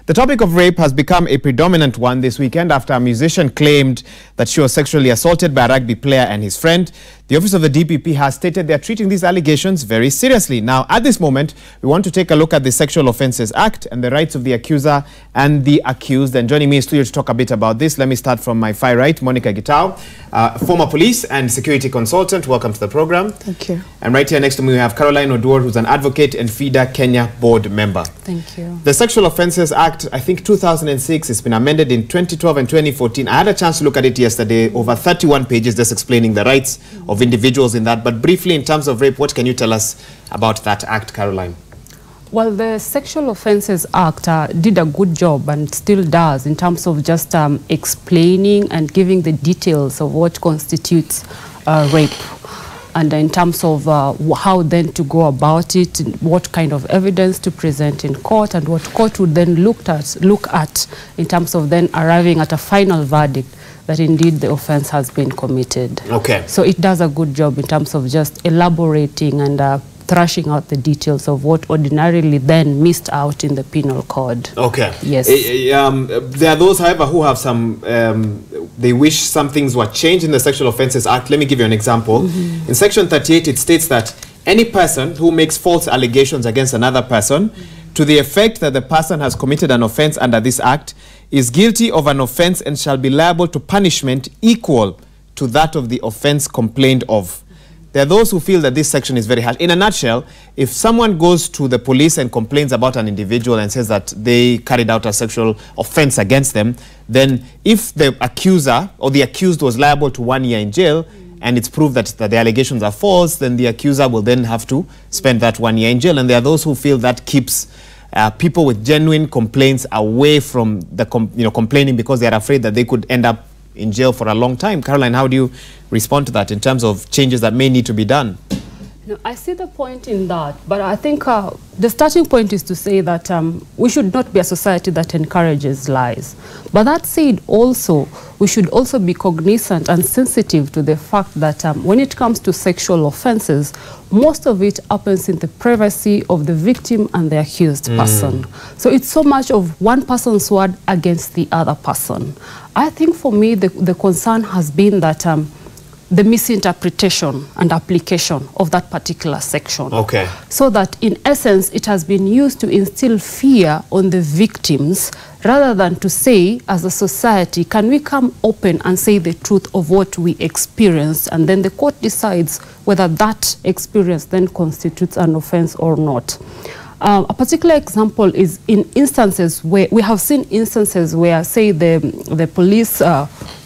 The topic of rape has become a predominant one this weekend after a musician claimed that she was sexually assaulted by a rugby player and his friend. The Office of the DPP has stated they are treating these allegations very seriously. Now, at this moment, we want to take a look at the Sexual Offences Act and the rights of the accuser and the accused. And joining me in studio to talk a bit about this, let me start from my far right, Monica Gitao, former police and security consultant. Welcome to the program. Thank you. And right here next to me, we have Caroline Oduor, who's an advocate and FIDA Kenya board member. Thank you. The Sexual Offences Act, I think 2006, it's been amended in 2012 and 2014. I had a chance to look at it yesterday, over 31 pages just explaining the rights of individuals in that. But briefly, in terms of rape, what can you tell us about that act, Caroline? Well, the Sexual Offences Act did a good job and still does in terms of just explaining and giving the details of what constitutes rape. And in terms of how then to go about it, what kind of evidence to present in court, and what court would then look at in terms of then arriving at a final verdict that indeed the offense has been committed. Okay. So it does a good job in terms of just elaborating and thrashing out the details of what ordinarily then missed out in the penal code. Okay. Yes. There are those, however, who have some, they wish some things were changed in the Sexual Offences Act. Let me give you an example. In Section 38, it states that any person who makes false allegations against another person to the effect that the person has committed an offense under this act is guilty of an offense and shall be liable to punishment equal to that of the offense complained of. There are those who feel that this section is very harsh. In a nutshell, if someone goes to the police and complains about an individual and says that they carried out a sexual offense against them, then if the accuser or the accused was liable to 1 year in jail, and it's proved that the allegations are false, then the accuser will then have to spend that 1 year in jail. And there are those who feel that keeps people with genuine complaints away from the complaining because they are afraid that they could end up in jail for a long time. Caroline, how do you respond to that in terms of changes that may need to be done? No, I see the point in that, but I think the starting point is to say that we should not be a society that encourages lies. But that said, also, we should also be cognizant and sensitive to the fact that when it comes to sexual offenses, most of it happens in the privacy of the victim and the accused person. So it's so much of one person's word against the other person. I think for me, the concern has been that the misinterpretation and application of that particular section. Okay. So that in essence, it has been used to instill fear on the victims rather than to say, as a society, can we come open and say the truth of what we experienced, and then the court decides whether that experience then constitutes an offense or not. A particular example is in instances where we have seen instances where, say, the police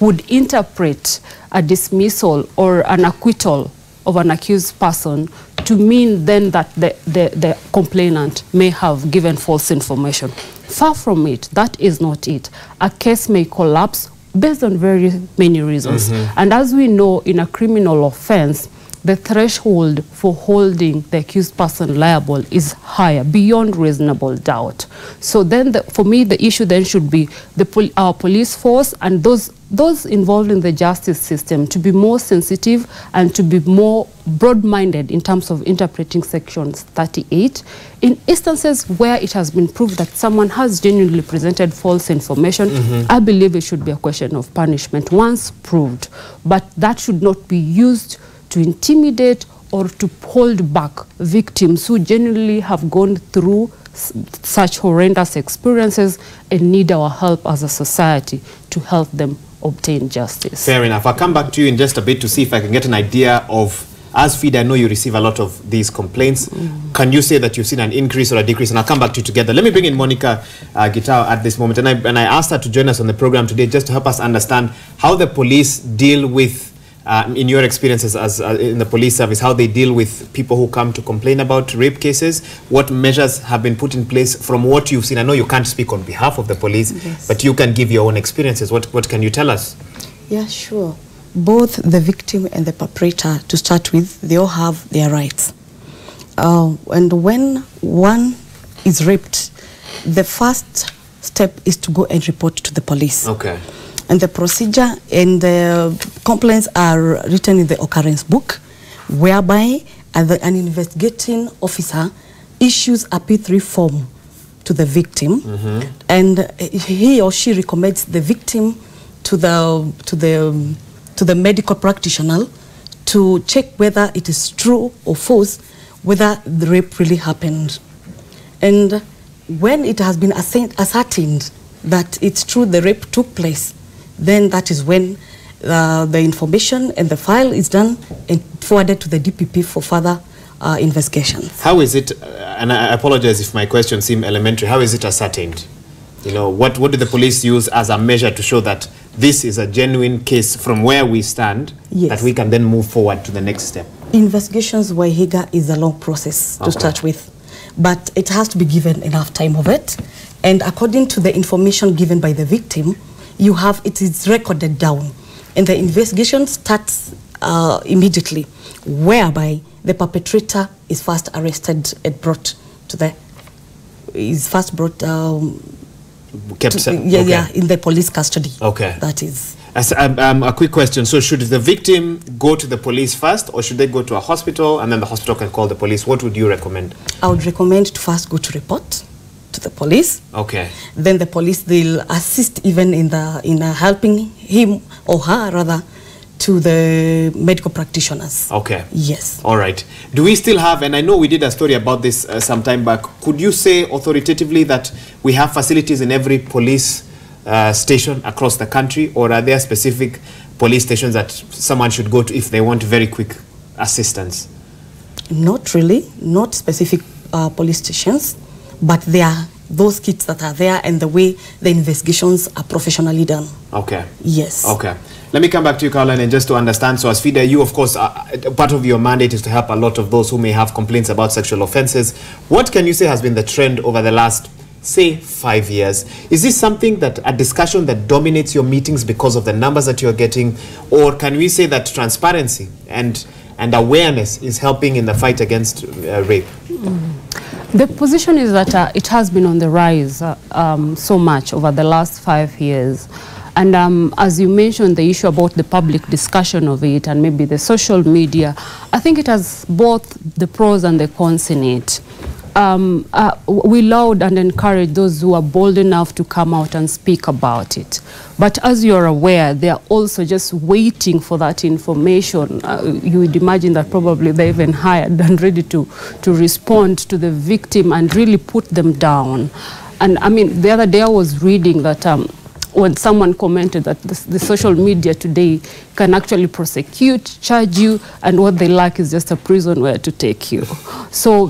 would interpret a dismissal or an acquittal of an accused person to mean then that the complainant may have given false information. Far from it, that is not it. A case may collapse based on very many reasons. And as we know, in a criminal offense, the threshold for holding the accused person liable is higher, beyond reasonable doubt. So then, for me, the issue then should be our police force and those involved in the justice system to be more sensitive and to be more broad-minded in terms of interpreting Sections 38. In instances where it has been proved that someone has genuinely presented false information, I believe it should be a question of punishment once proved. But that should not be used to intimidate or to hold back victims who genuinely have gone through such horrendous experiences and need our help as a society to help them obtain justice. Fair enough. I'll come back to you in just a bit to see if I can get an idea of, as FIDA, I know you receive a lot of these complaints. Can you say that you've seen an increase or a decrease? And I'll come back to you together. Let me bring in Monica Gitao at this moment. And I asked her to join us on the program today just to help us understand how the police deal with in your experiences as in the police service, how they deal with people who come to complain about rape cases, what measures have been put in place from what you've seen. I know you can't speak on behalf of the police, but you can give your own experiences. What can you tell us? Yeah, sure. Both the victim and the perpetrator, to start with, they all have their rights. And when one is raped, the first step is to go and report to the police. Okay. And the procedure and the complaints are written in the occurrence book, whereby an investigating officer issues a P3 form to the victim, and he or she recommends the victim to the medical practitioner to check whether it is true or false, whether the rape really happened. And when it has been ascertained that it's true the rape took place, then that is when the information and the file is done and forwarded to the DPP for further investigations. How is it, and I apologize if my questions seem elementary, how is it ascertained? You know, what do the police use as a measure to show that this is a genuine case from where we stand, that we can then move forward to the next step? Investigations, Waihiga, is a long process to start with, but it has to be given enough time of it. And according to the information given by the victim, it is recorded down. And the investigation starts immediately, whereby the perpetrator is first arrested and brought to the, in the police custody. Okay. That is. As, a quick question. So should the victim go to the police first, or should they go to a hospital and then the hospital can call the police? What would you recommend? I would recommend to first go to report to the police. Okay. Then the police, they'll assist even in helping him or her rather to the medical practitioners. Okay. Yes. All right. Do we still have, and I know we did a story about this some time back, could you say authoritatively that we have facilities in every police station across the country, or are there specific police stations that someone should go to if they want very quick assistance? Not really, not specific police stations, but there are those kits that are there and the way the investigations are professionally done. Okay. Yes. Okay. Let me come back to you, Caroline, and just to understand. So as FIDA, you, of course, part of your mandate is to help a lot of those who may have complaints about sexual offenses. What can you say has been the trend over the last, say, 5 years? Is this something that, a discussion that dominates your meetings because of the numbers that you're getting? Or can we say that transparency and awareness is helping in the fight against rape? The position is that it has been on the rise so much over the last 5 years. And as you mentioned, the issue about the public discussion of it and maybe the social media, I think it has both the pros and the cons in it. We laud and encourage those who are bold enough to come out and speak about it. But as you're aware, they are also just waiting for that information. You would imagine that probably they're even hired and ready to respond to the victim and really put them down. And I mean, the other day I was reading that when someone commented that the social media today can actually prosecute, charge you, and what they lack is just a prison where to take you. So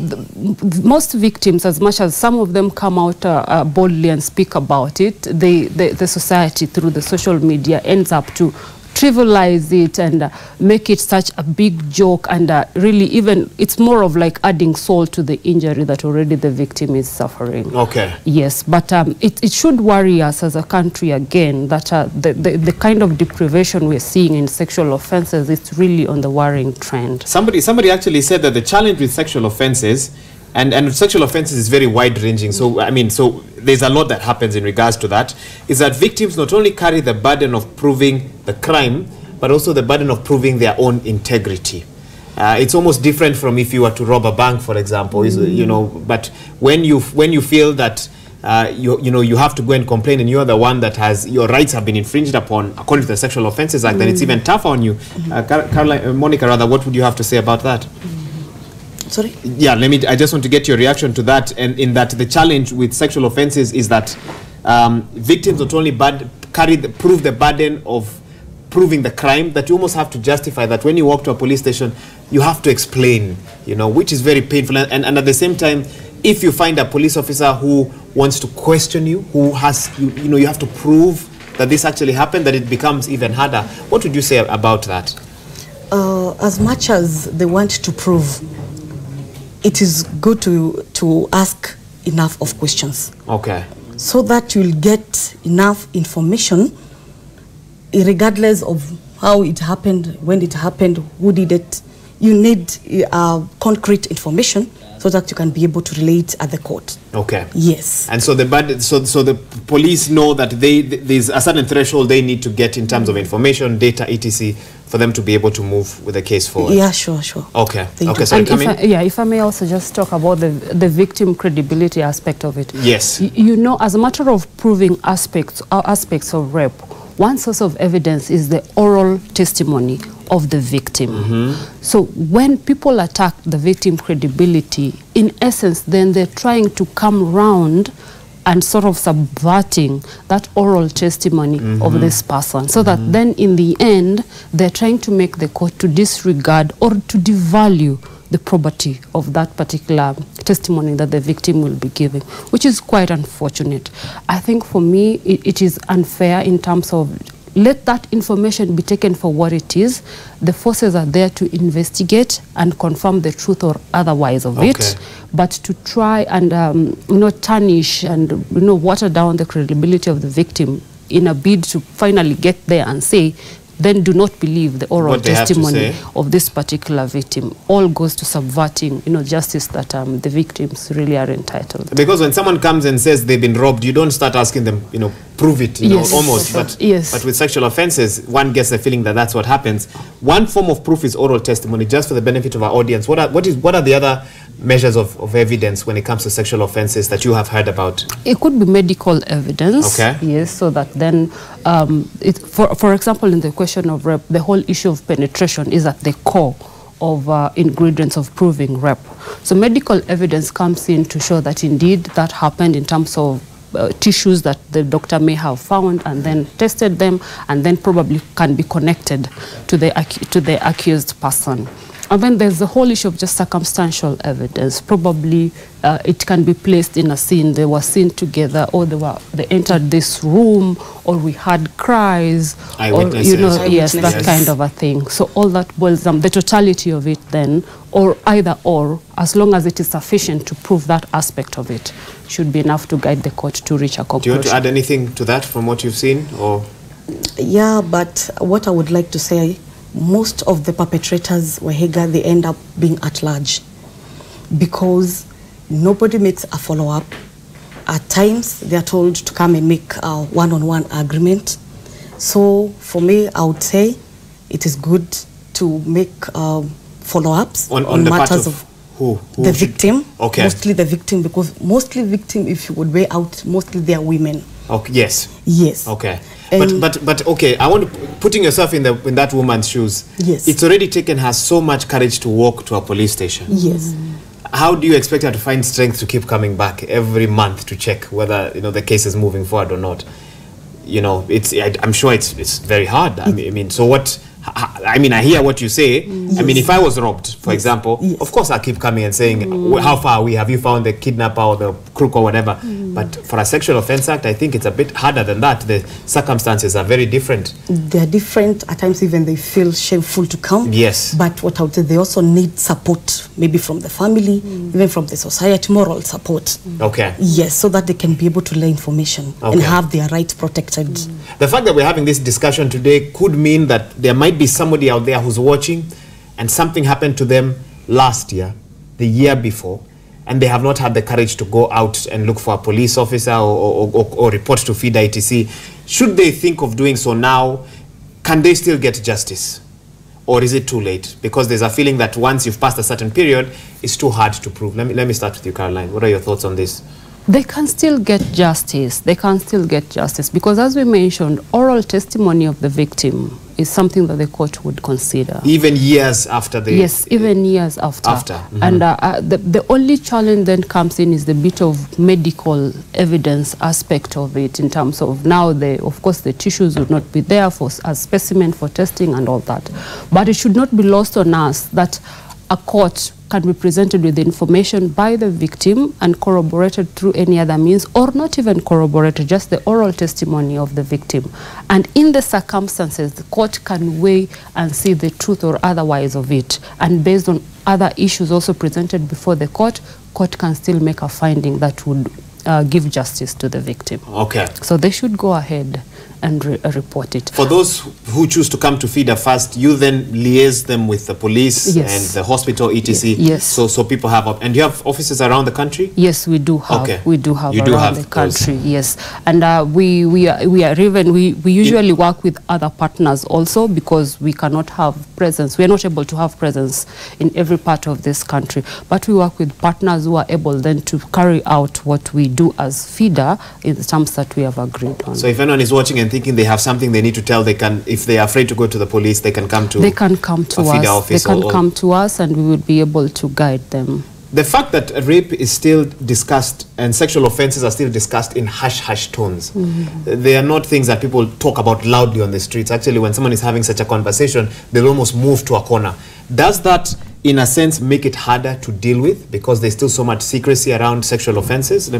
most victims, as much as some of them come out boldly and speak about it, the society through the social media ends up to trivialize it and make it such a big joke, and really even it's more of like adding salt to the injury that already the victim is suffering. Okay. Yes, but it should worry us as a country again that the kind of deprivation we're seeing in sexual offenses is really on the worrying trend. Somebody actually said that the challenge with sexual offenses, and sexual offenses is very wide-ranging, so I mean, so there's a lot that happens in regards to that, is that victims not only carry the burden of proving the crime, but also the burden of proving their own integrity. It's almost different from if you were to rob a bank, for example, you know, but when you feel that you have to go and complain and you're the one that has, your rights have been infringed upon according to the Sexual Offences Act, then it's even tougher on you. Caroline, Monica, rather, what would you have to say about that? Sorry? Yeah, I just want to get your reaction to that, and in that the challenge with sexual offenses is that victims not only prove the burden of proving the crime, that you almost have to justify that when you walk to a police station, you have to explain, you know, which is very painful. And at the same time, if you find a police officer who wants to question you, who has, you know, you have to prove that this actually happened, that it becomes even harder. What would you say about that? As much as they want to prove, it is good to ask enough of questions. Okay. So that you'll get enough information, regardless of how it happened, when it happened, who did it. You need concrete information so that you can be able to relate at the court. Okay. Yes. And so the police know that there's a certain threshold they need to get in terms of information, data, etc., for them to be able to move with the case forward. Yeah, sure. Okay. Thank okay. you. So If I may also just talk about the victim credibility aspect of it. Yes. You know, as a matter of proving aspects of rape, one source of evidence is the oral testimony of the victim. So when people attack the victim credibility, in essence, then they're trying to come round and sort of subverting that oral testimony of this person, so that then in the end, they're trying to make the court to disregard or to devalue the property of that particular testimony that the victim will be giving, which is quite unfortunate. I think for me, it is unfair in terms of let that information be taken for what it is. The forces are there to investigate and confirm the truth or otherwise of it. But to try and tarnish and water down the credibility of the victim in a bid to finally get there and say, then do not believe the oral testimony of this particular victim, all goes to subverting, justice that the victims really are entitled. Because when someone comes and says they've been robbed, you don't start asking them, prove it, almost. But with sexual offences, one gets the feeling that that's what happens. One form of proof is oral testimony. Just for the benefit of our audience, what are the other measures of evidence when it comes to sexual offences that you have heard about? It could be medical evidence. Okay. Yes, so that then, for example, in the question of rape, the whole issue of penetration is at the core of ingredients of proving rape. So medical evidence comes in to show that indeed that happened in terms of tissues that the doctor may have found and then tested them, and then probably can be connected to the accused person. And then there's the whole issue of just circumstantial evidence. Probably it can be placed in a scene. They were seen together, or they entered this room, or we had cries, or that kind of a thing. So all that boils down, the totality of it then, or either or, as long as it is sufficient to prove that aspect of it, should be enough to guide the court to reach a conclusion. Do you want to add anything to that from what you've seen? Or? Yeah, but what I would like to say, most of the perpetrators, Wahiga, they end up being at large because nobody makes a follow-up. At times, they are told to come and make a one-on-one agreement. So for me, I would say it is good to make follow-ups on the matters of who the victim. Okay. Mostly the victim, because mostly victim, if you would weigh out, mostly they are women. Okay. Yes. Yes. Okay. But okay, I want to putting yourself in that woman's shoes. Yes. It's already taken her so much courage to walk to a police station. Yes. How do you expect her to find strength to keep coming back every month to check whether the case is moving forward or not? I'm sure it's very hard. I mean, so what? I mean, I hear what you say. Yes. I mean, if I was robbed, for example, of course I'll keep coming and saying, how far are we? Have you found the kidnapper or the crook or whatever? But for a sexual offence act, I think it's a bit harder than that. The circumstances are very different. They're different. At times even they feel shameful to come. Yes. But what I would say, they also need support, maybe from the family, even from the society, moral support. Okay. Yes, so that they can be able to lay information and have their rights protected. The fact that we're having this discussion today could mean that there might be somebody out there who's watching and something happened to them last year, the year before, and they have not had the courage to go out and look for a police officer or report to FIDA etc. Should they think of doing so now? Can they still get justice? Or is it too late? Because there's a feeling that once you've passed a certain period, it's too hard to prove. Let me start with you, Caroline. What are your thoughts on this? They can still get justice. They can still get justice because, as we mentioned, oral testimony of the victim is something that the court would consider. Even years after the... Yes, even years after. And the only challenge then comes in is the bit of medical evidence aspect of it, in terms of now, of course, the tissues would not be there as specimen for testing and all that. But it should not be lost on us that a court can be presented with information by the victim and corroborated through any other means, or not even corroborated, just the oral testimony of the victim. And in the circumstances, the court can weigh and see the truth or otherwise of it. And based on other issues also presented before the court can still make a finding that would give justice to the victim. Okay. So they should go ahead and report it. For those who choose to come to FIDA first, you then liaise them with the police and the hospital, etc. Yes. So people have, and you have offices around the country? Yes, we do have. Okay. We do have you around the country. those. Yes, and we usually work with other partners also, because we cannot have presence. We are not able to have presence in every part of this country, but we work with partners who are able then to carry out what we do as FIDA in the terms that we have agreed on. So if anyone is watching and thinking they have something they need to tell, they can, if they are afraid to go to the police, they can come to they can come to a FIDA us. office. They can come to us, and we would be able to guide them. The fact that rape is still discussed and sexual offences are still discussed in hush-hush tones. They are not things that people talk about loudly on the streets. Actually, when someone is having such a conversation, they'll almost move to a corner. Does that, in a sense, make it harder to deal with because there's still so much secrecy around sexual offences?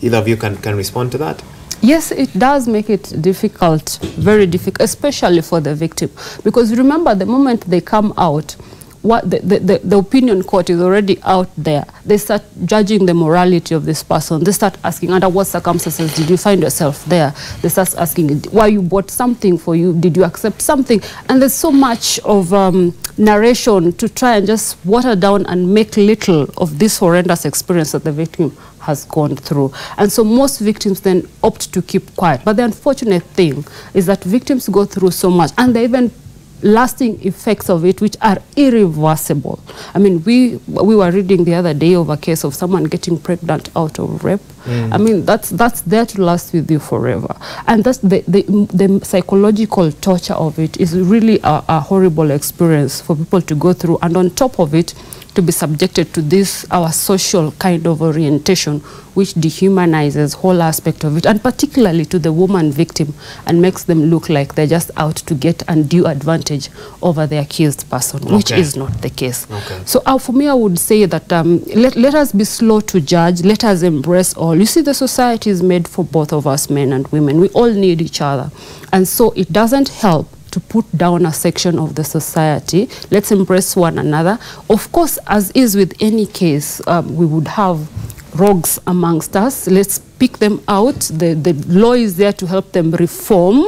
Either of you can respond to that? Yes, it does make it difficult, very difficult, especially for the victim. Because remember, the moment they come out, what the opinion court is already out there. They start judging the morality of this person. They start asking, under what circumstances did you find yourself there? They start asking, why you bought something for you? Did you accept something? And there's so much of narration to try and just water down and make little of this horrendous experience that the victim has gone through. And so most victims then opt to keep quiet. But the unfortunate thing is that victims go through so much, and they even lasting effects of it which are irreversible. I mean, we were reading the other day of a case of someone getting pregnant out of rape. I mean, that's there to last with you forever. And that's the psychological torture of it is really a horrible experience for people to go through. And on top of it, to be subjected to this, our social kind of orientation, which dehumanizes whole aspect of it, and particularly to the woman victim, and makes them look like they're just out to get undue advantage over the accused person, which is not the case. So for me, I would say that let us be slow to judge, let us embrace all. You see, the society is made for both of us, men and women. We all need each other. And so it doesn't help to put down a section of the society. Let's embrace one another. Of course, as is with any case, we would have rogues amongst us. Let's pick them out. The law is there to help them reform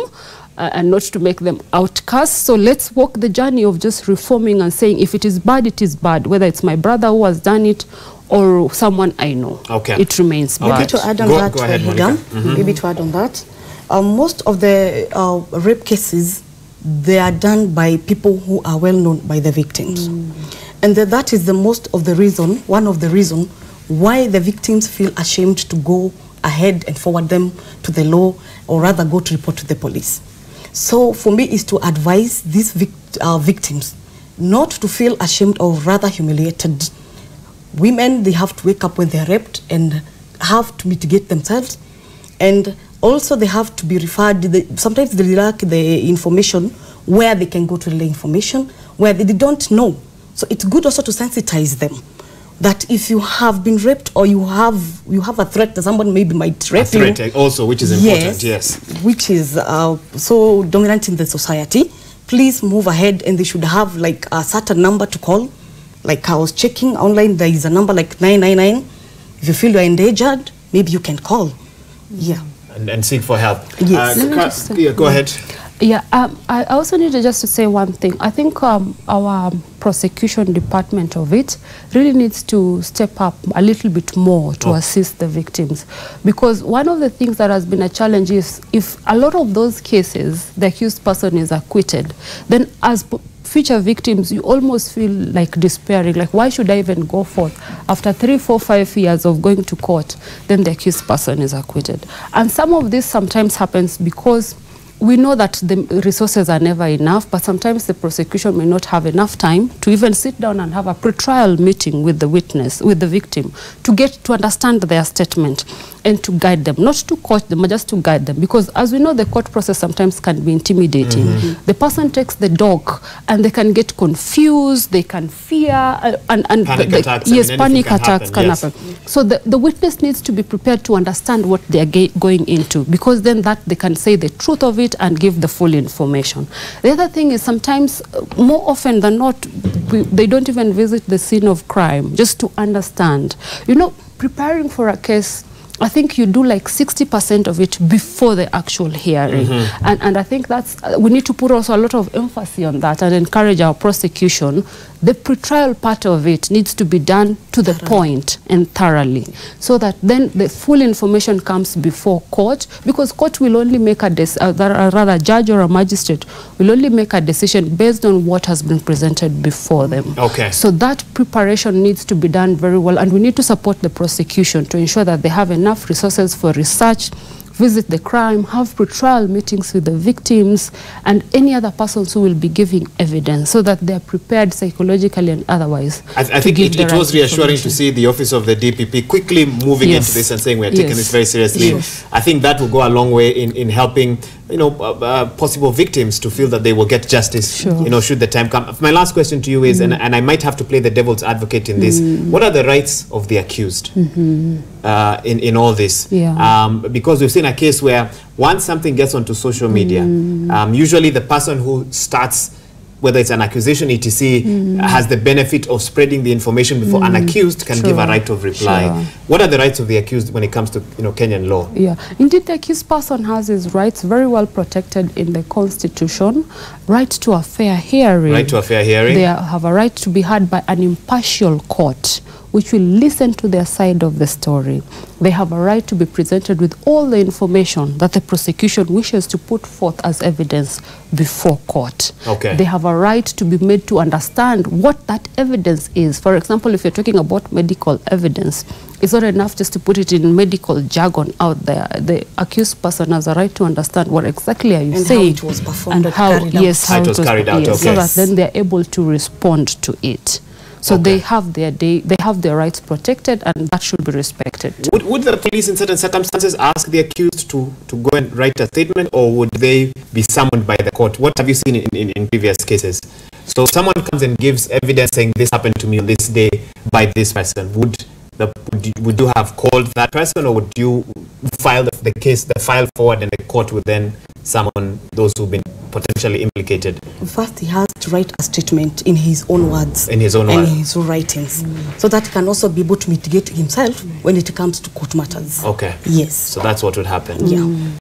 and not to make them outcasts. So let's walk the journey of just reforming and saying, if it is bad, it is bad. Whether it's my brother who has done it or someone I know, it remains bad. Maybe to add on maybe to add on that, most of the rape cases, they are done by people who are well known by the victims. And that is one of the reasons why the victims feel ashamed to go ahead and forward them to the law, or rather go to report to the police. So for me is to advise these victims not to feel ashamed or rather humiliated. Women, they have to wake up when they're raped and have to mitigate themselves. And also, they have to be referred. Sometimes they lack the information where they can go to the information, where they don't know. So it's good also to sensitize them that if you have been raped or you have a threat that someone maybe might rape you. A threat also, which is important, yes. Which is so dominant in the society. Please move ahead, and they should have like a certain number to call. Like I was checking online, there is a number like 999. If you feel you're endangered, maybe you can call. Yeah. And seek for help. Yes. Go ahead. Yeah, I also needed just to say one thing. I think our prosecution department of it really needs to step up a little bit more to assist the victims. Because one of the things that has been a challenge is if a lot of those cases, the accused person is acquitted, then as future victims, you almost feel like despairing, like why should I even go forth? After 3, 4, 5 years of going to court, then the accused person is acquitted. And some of this sometimes happens because we know that the resources are never enough, but sometimes the prosecution may not have enough time to even sit down and have a pre-trial meeting with the witness, with the victim, to get to understand their statement and to guide them, not to coach them, but just to guide them. Because as we know, the court process sometimes can be intimidating. The person takes the dog and they can get confused, they can fear, and panic attacks can happen. So the witness needs to be prepared to understand what they are going into, because then that they can say the truth of it and give the full information. The other thing is sometimes, more often than not, they don't even visit the scene of crime just to understand. You know, preparing for a case I think you do like 60% of it before the actual hearing. And I think that's, we need to put also a lot of emphasis on that and encourage our prosecution. The pretrial part of it needs to be done to the point and thoroughly, so that then the full information comes before court, because court will only make a rather judge or a magistrate will only make a decision based on what has been presented before them. Okay. So that preparation needs to be done very well, and we need to support the prosecution to ensure that they have enough resources for research, visit the crime, have pre-trial meetings with the victims and any other persons who will be giving evidence, so that they are prepared psychologically and otherwise. I think it was reassuring to see the office of the DPP quickly moving into this and saying we are taking this very seriously. I think that will go a long way in helping, you know, possible victims to feel that they will get justice, you know, should the time come. My last question to you is, and I might have to play the devil's advocate in this, what are the rights of the accused in all this? Because we've seen a case where once something gets onto social media, usually the person who starts, whether it's an accusation, etc., has the benefit of spreading the information before an accused can give a right of reply. What are the rights of the accused when it comes to, you know, Kenyan law? Indeed, the accused person has his rights very well protected in the Constitution. Right to a fair hearing. Right to a fair hearing. They have a right to be heard by an impartial court, which will listen to their side of the story. They have a right to be presented with all the information that the prosecution wishes to put forth as evidence before court. They have a right to be made to understand what that evidence is. For example, if you're talking about medical evidence, it's not enough just to put it in medical jargon out there. The accused person has a right to understand what exactly are you saying, how it was performed, and how it was carried out, so that then they're able to respond to it. So they have their rights protected, and that should be respected. Would the police in certain circumstances ask the accused to go and write a statement, or would they be summoned by the court? What have you seen in previous cases? So someone comes and gives evidence saying this happened to me on this day by this person. Would you have called that person, or would you file the file forward, and the court would then summon those who've been potentially implicated? First, he has to write a statement in his own words. In his own writings. So that he can also be able to mitigate himself when it comes to court matters. Okay. Yes. So that's what would happen. Yeah.